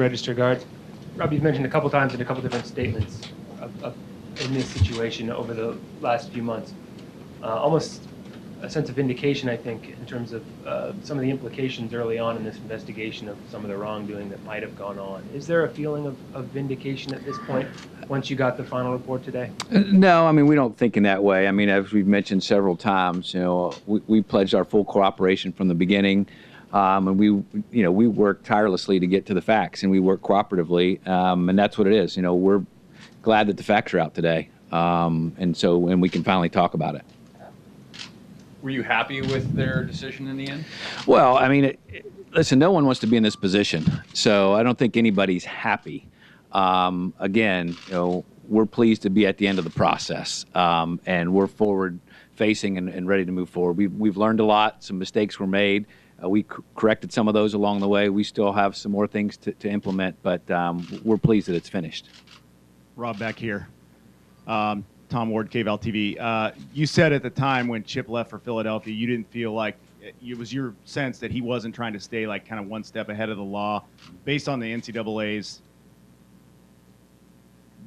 register guards. Rob, you've mentioned a couple times in a couple different statements in this situation over the last few months, almost a sense of vindication, I think, in terms of some of the implications early on in this investigation of some of the wrongdoing that might have gone on. Is there a feeling of vindication at this point once you got the final report today? No, I mean, we don't think in that way. I mean, as we've mentioned several times, we pledged our full cooperation from the beginning. And we worked tirelessly to get to the facts, and we work cooperatively, and that's what it is. We're glad that the facts are out today, and we can finally talk about it. Were you happy with their decision in the end? Well, I mean, listen, no one wants to be in this position, so I don't think anybody's happy. Again, we're pleased to be at the end of the process, and we're forward-facing and ready to move forward. We've learned a lot. Some mistakes were made. We corrected some of those along the way. We still have some more things to implement, but we're pleased that it's finished. Rob, back here. Tom Ward, KVAL TV. You said at the time when Chip left for Philadelphia, you didn't feel like it was your sense that he wasn't trying to stay like kind of one step ahead of the law. Based on the NCAA's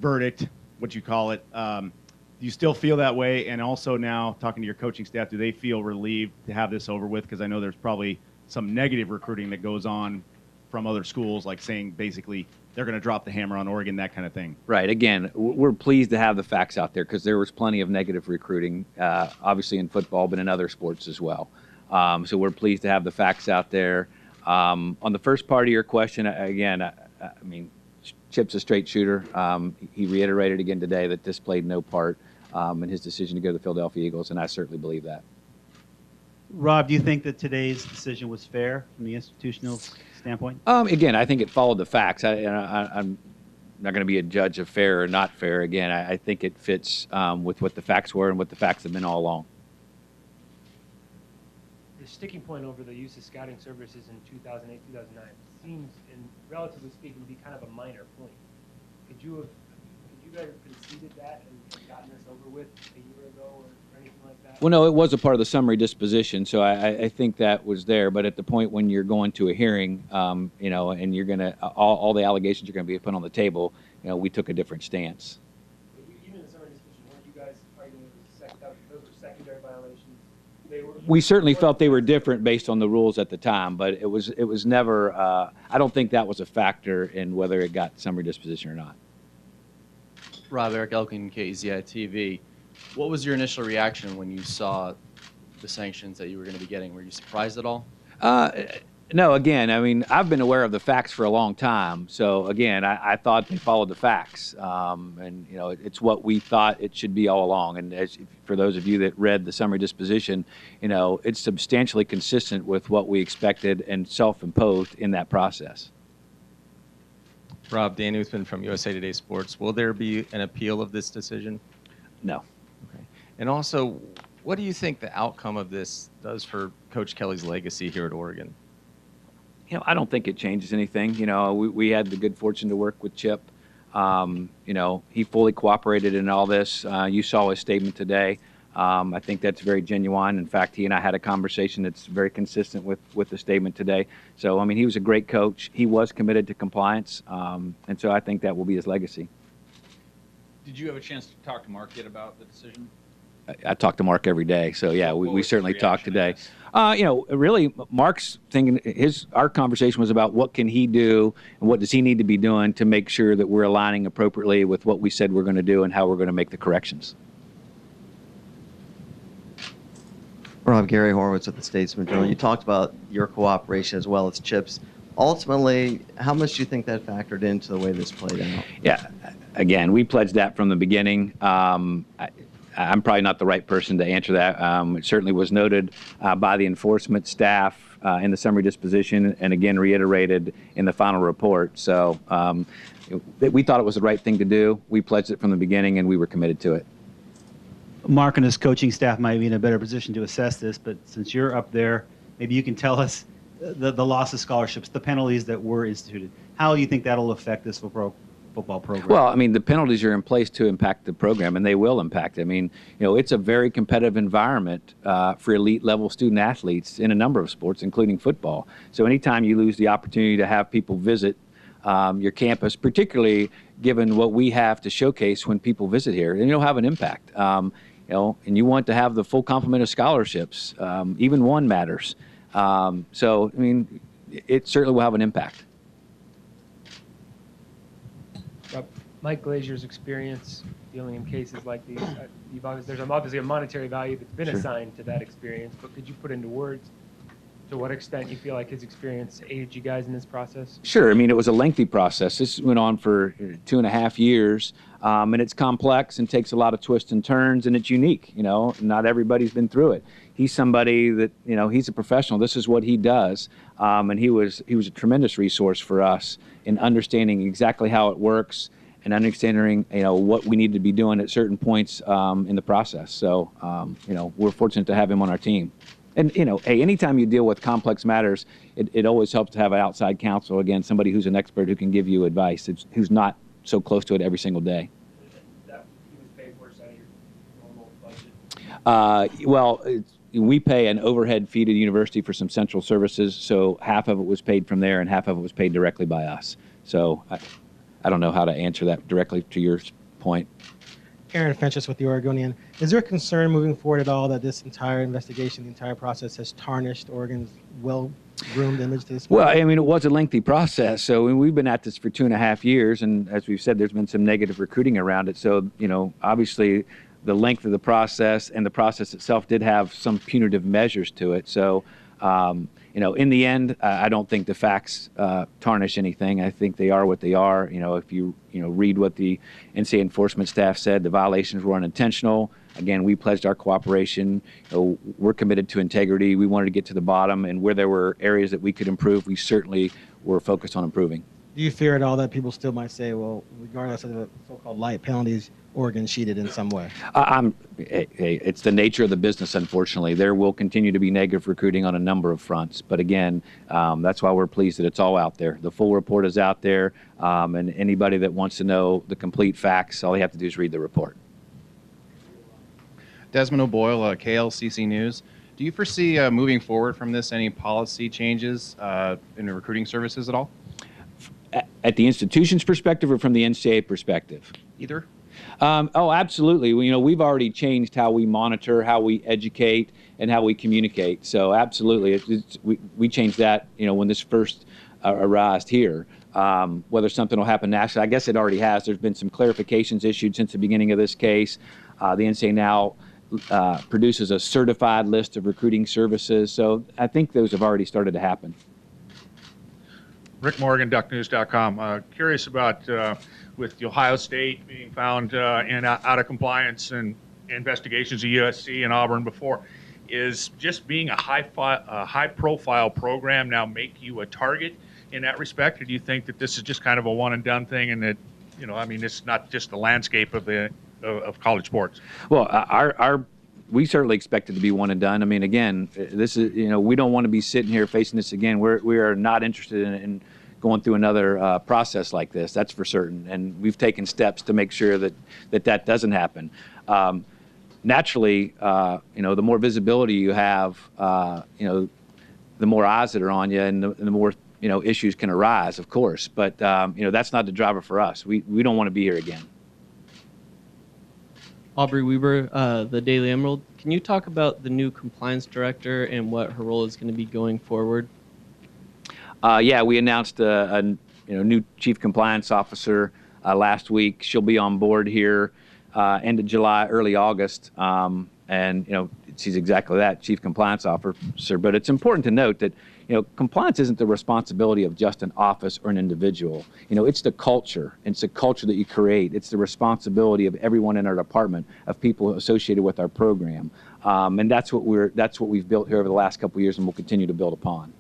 verdict, what you call it, do you still feel that way? And also now, talking to your coaching staff, do they feel relieved to have this over with? Because I know there's probably some negative recruiting that goes on from other schools, like saying basically they're going to drop the hammer on Oregon, that kind of thing. Right. Again, we're pleased to have the facts out there because there was plenty of negative recruiting, obviously in football, but in other sports as well. So we're pleased to have the facts out there. On the first part of your question, again, I mean, Chip's a straight shooter. He reiterated again today that this played no part in his decision to go to the Philadelphia Eagles, and I certainly believe that. Rob, do you think that today's decision was fair from the institutional standpoint? Again, I think it followed the facts. I'm not going to be a judge of fair or not fair. Again, I think it fits with what the facts were and what the facts have been all along. The sticking point over the use of scouting services in 2008, 2009 seems, in relatively speaking, to be kind of a minor point. Could you guys have conceded that and gotten this over with a year ago or anything like that? Well, no, it was a part of the summary disposition, so I think that was there. But at the point when you're going to a hearing, and you're going to all the allegations are going to be put on the table, we took a different stance. Even in the summary disposition, weren't you guys arguing those were secondary violations? We certainly felt they were different based on the rules at the time, but it was never. I don't think that was a factor in whether it got summary disposition or not. Rob, Eric Elkin, KZI TV. What was your initial reaction when you saw the sanctions that you were going to be getting? Were you surprised at all? No, again, I mean, I've been aware of the facts for a long time. So, again, I thought they followed the facts. And, it's what we thought it should be all along. And for those of you that read the summary disposition, it's substantially consistent with what we expected and self-imposed in that process. Rob, Dan Uthman from USA Today Sports. Will there be an appeal of this decision? No. Okay. And also, what do you think the outcome of this does for Coach Kelly's legacy here at Oregon? I don't think it changes anything. We had the good fortune to work with Chip. He fully cooperated in all this. You saw his statement today. I think that's very genuine. In fact, he and I had a conversation that's very consistent with the statement today. So, I mean, he was a great coach. He was committed to compliance, and so I think that will be his legacy. Did you have a chance to talk to Mark yet about the decision? I talk to Mark every day, so yeah, we certainly talked today. Really, Mark's thinking our conversation was about what can he do and what does he need to be doing to make sure that we're aligning appropriately with what we said we're going to do and how we're going to make the corrections. Rob, Gary Horowitz at the Statesman Journal. You talked about your cooperation as well as Chip's. Ultimately, how much do you think that factored into the way this played out? Yeah, again, we pledged that from the beginning. I'm probably not the right person to answer that. It certainly was noted by the enforcement staff in the summary disposition and again reiterated in the final report. So we thought it was the right thing to do. We pledged it from the beginning and we were committed to it. Mark and his coaching staff might be in a better position to assess this, but since you're up there, maybe you can tell us the loss of scholarships, the penalties that were instituted. How do you think that'll affect this football program? Well, I mean, the penalties are in place to impact the program, and they will impact it. I mean, it's a very competitive environment for elite-level student-athletes in a number of sports, including football. So anytime you lose the opportunity to have people visit your campus, particularly given what we have to showcase when people visit here, and you'll have an impact. And you want to have the full complement of scholarships. Even one matters. So, I mean, it certainly will have an impact. Mike Glacier's experience dealing in cases like these, there's obviously a monetary value that's been assigned to that experience, but could you put into words to what extent you feel like his experience aided you guys in this process? Sure. I mean, it was a lengthy process. This went on for 2.5 years, and it's complex and takes a lot of twists and turns, and it's unique. Not everybody's been through it. He's somebody that, he's a professional. This is what he does, and he was a tremendous resource for us in understanding exactly how it works and understanding, what we need to be doing at certain points in the process. So, we're fortunate to have him on our team. And, hey, anytime you deal with complex matters, it always helps to have an outside counsel, again, somebody who's an expert who can give you advice, who's not so close to it every single day. That he was paid for out of your normal budget? Well, we pay an overhead fee to the university for some central services, so half of it was paid from there and half of it was paid directly by us. So I don't know how to answer that directly to your point. Aaron Fentress with the Oregonian. Is there a concern moving forward at all that this entire investigation, the entire process has tarnished Oregon's well-groomed image to this point? Well, I mean, it was a lengthy process. So we've been at this for 2.5 years, and as we've said, there's been some negative recruiting around it. So, obviously the length of the process and the process itself did have some punitive measures to it. So, in the end, I don't think the facts tarnish anything. I think they are what they are. If you read what the NCAA enforcement staff said, the violations were unintentional. Again, we pledged our cooperation. We're committed to integrity. We wanted to get to the bottom, and where there were areas that we could improve, we certainly were focused on improving. Do you fear at all that people still might say, well, regardless of the so-called light penalties, Oregon cheated in some way? It's the nature of the business, unfortunately. There will continue to be negative recruiting on a number of fronts. But again, that's why we're pleased that it's all out there. The full report is out there, and anybody that wants to know the complete facts, all you have to do is read the report. Desmond O'Boyle, KLCC News. Do you foresee moving forward from this any policy changes in the recruiting services at all? At the institution's perspective or from the NCAA perspective? Either. Absolutely. We've already changed how we monitor, how we educate, and how we communicate. So absolutely, we changed that, when this first arose here. Whether something will happen nationally, I guess it already has. There's been some clarifications issued since the beginning of this case. The NCAA now produces a certified list of recruiting services. So I think those have already started to happen. Rick Morgan, DuckNews.com. Curious about with Ohio State being found in out of compliance and investigations of USC and Auburn before, is just being a high-profile program now make you a target in that respect, or do you think that this is just kind of a one-and-done thing, and that it's not just the landscape of college sports? Well, we certainly expect it to be one and done. I mean, again, this is we don't want to be sitting here facing this again. We are not interested in going through another process like this. That's for certain, and we've taken steps to make sure that doesn't happen. Naturally, the more visibility you have, the more eyes that are on you, and the more issues can arise, of course. But that's not the driver for us. We don't want to be here again. Aubrey Weber, the Daily Emerald. Can you talk about the new compliance director and what her role is going to be going forward? Yeah, we announced a new chief compliance officer last week. She'll be on board here end of July, early August, and she's exactly that, chief compliance officer. But it's important to note that compliance isn't the responsibility of just an office or an individual. It's the culture. It's the culture that you create. It's the responsibility of everyone in our department, of people associated with our program. And that's what we've built here over the last couple of years, and we'll continue to build upon.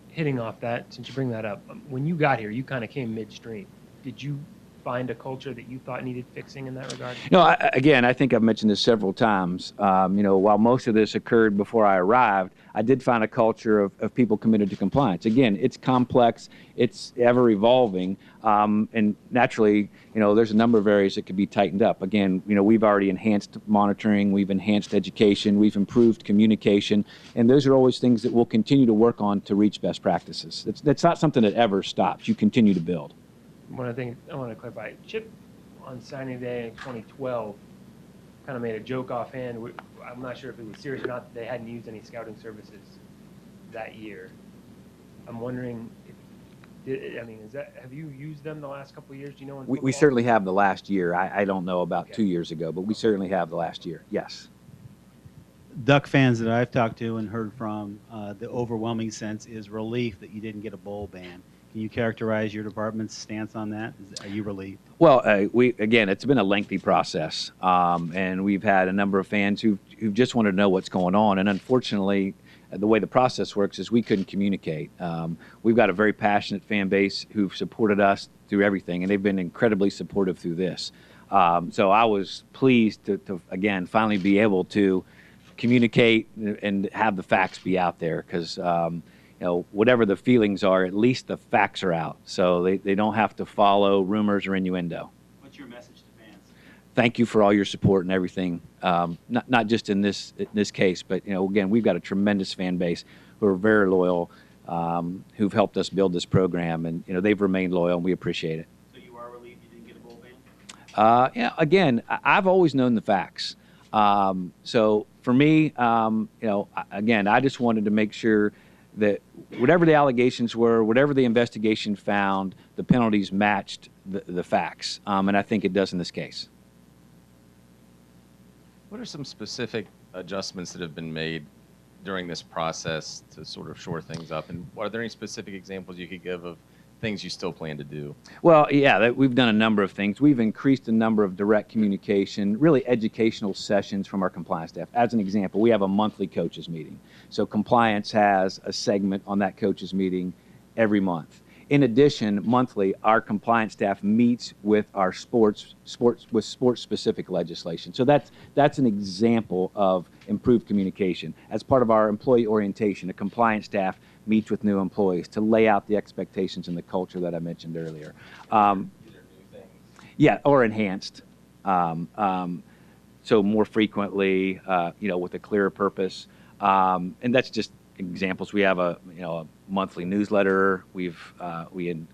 Hitting off that, since you bring that up, when you got here, you kind of came midstream. Did you find a culture that you thought needed fixing in that regard? No, again, I think I've mentioned this several times. While most of this occurred before I arrived, I did find a culture of people committed to compliance. Again, it's complex, it's ever evolving, and naturally, there's a number of areas that could be tightened up. Again, we've already enhanced monitoring, we've enhanced education, we've improved communication, and those are always things that we'll continue to work on to reach best practices. That's not something that ever stops. You continue to build. One of the things I want to clarify, Chip on signing day in 2012 kind of made a joke offhand. I'm not sure if it was serious or not that they hadn't used any scouting services that year. I'm wondering, have you used them the last couple of years? Do you know? In We certainly have the last year. I don't know about 2 years ago, but we certainly have the last year, yes. Duck fans that I've talked to and heard from, the overwhelming sense is relief that you didn't get a bowl ban. Can you characterize your department's stance on that? Are you relieved? Well, it's been a lengthy process, and we've had a number of fans who just wanted to know what's going on. And unfortunately, the way the process works is we couldn't communicate. We've got a very passionate fan base who've supported us through everything, and they've been incredibly supportive through this. So I was pleased to again, finally be able to communicate and have the facts be out there because whatever the feelings are, at least the facts are out. So they don't have to follow rumors or innuendo. What's your message to fans? Thank you for all your support and everything, not just in this case, but, again, we've got a tremendous fan base who are very loyal, who've helped us build this program, and, they've remained loyal, and we appreciate it. So you are relieved you didn't get a bowl ban? Again, I've always known the facts. So for me, again, I just wanted to make sure that whatever the allegations were, whatever the investigation found, the penalties matched the facts, and I think it does in this case. What are some specific adjustments that have been made during this process to sort of shore things up? And are there any specific examples you could give of things you still plan to do? Well, yeah, we've done a number of things. We've increased the number of direct communication, really educational sessions from our compliance staff. As an example, we have a monthly coaches meeting. So compliance has a segment on that coaches meeting every month. In addition, monthly, our compliance staff meets with our sports-specific legislation. So that's an example of improved communication. As part of our employee orientation, the compliance staff meets with new employees to lay out the expectations and the culture that I mentioned earlier. These are new things. Yeah, or enhanced. So more frequently, with a clearer purpose. And that's just examples. We have a monthly newsletter. We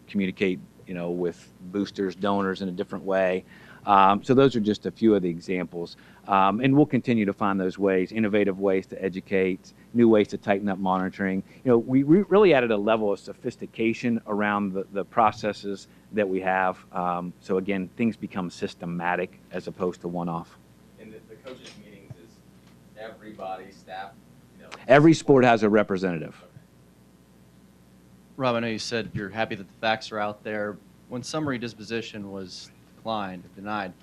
communicate with boosters, donors in a different way. So those are just a few of the examples. And we'll continue to find those ways, innovative ways to educate, new ways to tighten up monitoring. We really added a level of sophistication around the processes that we have. So again, things become systematic as opposed to one-off. And the coaches meetings is everybody, staff? Every sport has a representative. Okay. Rob, I know you said you're happy that the facts are out there. When summary disposition was declined, denied,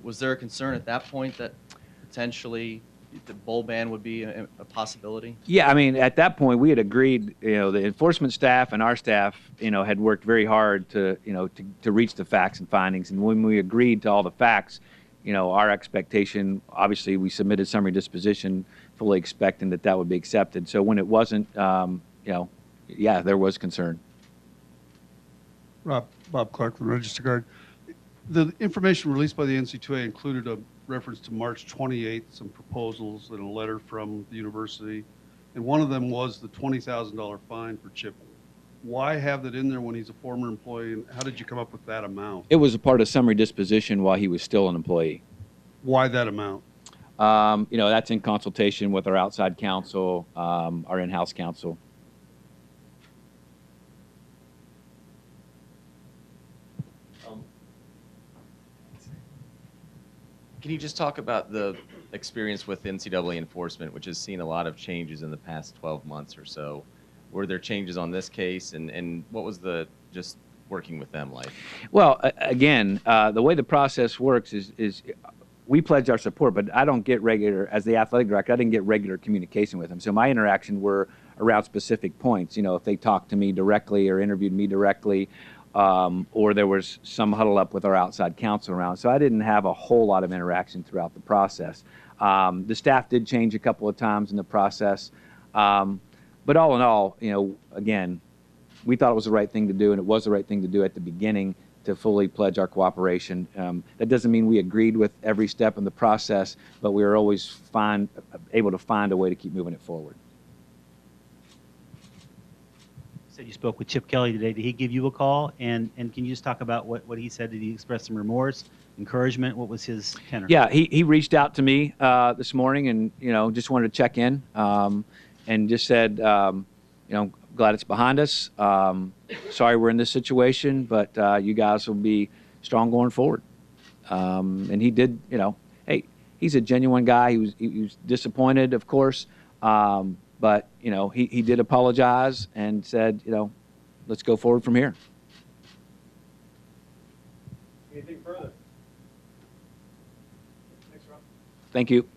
was there a concern at that point that potentially the bowl ban would be a possibility? Yeah, I mean, at that point, we had agreed, the enforcement staff and our staff, had worked very hard to reach the facts and findings. And when we agreed to all the facts, our expectation, obviously, we submitted summary disposition fully expecting that would be accepted. So when it wasn't, yeah, there was concern. Bob Clark from Register Guard. The information released by the NCAA included a reference to March 28th, some proposals and a letter from the university, and one of them was the $20,000 fine for Chip. Why have that in there when he's a former employee, and how did you come up with that amount? It was a part of summary disposition while he was still an employee. Why that amount? That's in consultation with our outside counsel, our in-house counsel. Can you just talk about the experience with NCAA enforcement, which has seen a lot of changes in the past 12 months or so? Were there changes on this case, and what was just working with them like? Well, again, the way the process works is we pledge our support, but I don't get regular, as the athletic director, I didn't get regular communication with them. So my interaction were around specific points. If they talked to me directly or interviewed me directly, or there was some huddle up with our outside counsel around. So I didn't have a whole lot of interaction throughout the process. The staff did change a couple of times in the process. But all in all, again, we thought it was the right thing to do, and it was the right thing to do at the beginning to fully pledge our cooperation. That doesn't mean we agreed with every step in the process, but we were always able to find a way to keep moving it forward. You said you spoke with Chip Kelly today. Did he give you a call? And can you just talk about what he said? Did he express some remorse, encouragement? What was his tenor? Yeah, he reached out to me this morning and, just wanted to check in and just said, glad it's behind us. Sorry we're in this situation, but you guys will be strong going forward. And he did, hey, he's a genuine guy. He was disappointed, of course, but he did apologize and said, let's go forward from here. Anything further? Thanks, Rob. Thank you.